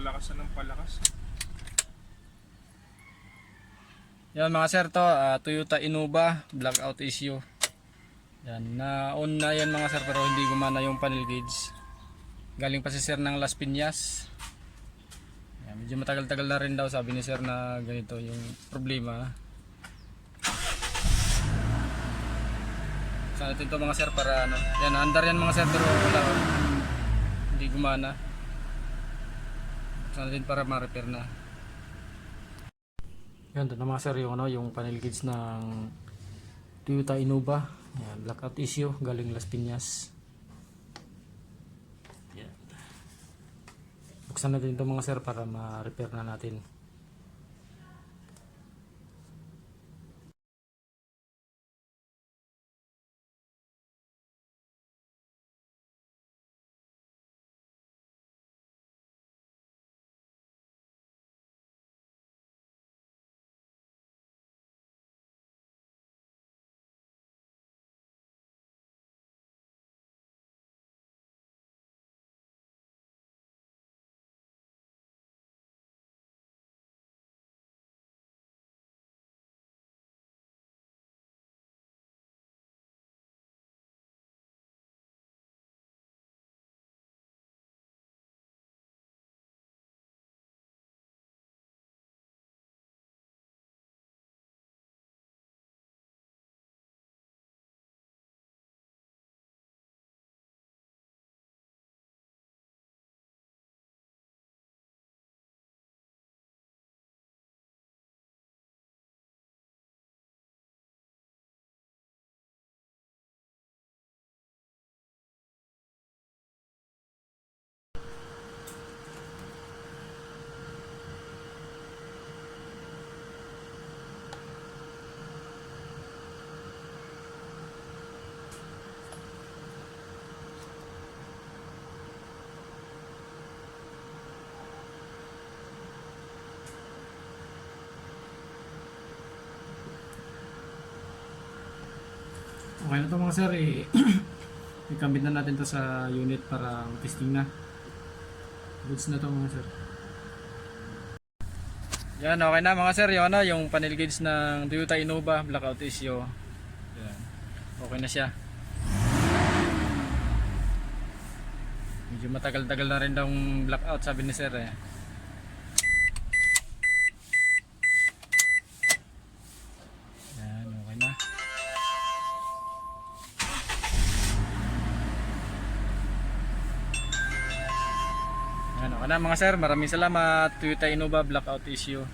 palakas na ng palakas. Yan mga sir, to Toyota Innova blackout issue. Yan, na-on na yan mga sir pero hindi gumana yung panel gauge. Galing pa si sir ng Las Piñas. Yan, medyo matagal-tagal na rin daw sabi ni sir na ganito yung problema. Saan natin to mga sir para ano. Yan, andar yan mga sir pero wala. Hindi gumana. Saan natin para ma-repair na. Yan, ito na mga sir yung, ano, yung panel gauge ng Toyota Innova. Yan, blackout issue galing Las Piñas. Yan. Buksan natin ito mga sir para ma-repair na natin. Okay na ito mga sir, ikambit na natin to sa unit para testing na. Goods na to mga sir. Yan, okay na mga sir, yung, ano, yung panel gauge ng Toyota Innova blackout issue. Yan. Okay na siya. Medyo matagal-tagal na rin daw blackout sabi ni sir eh. Yan, okay na. Ano ka na mga sir, maraming salamat. Toyota Innova blackout issue.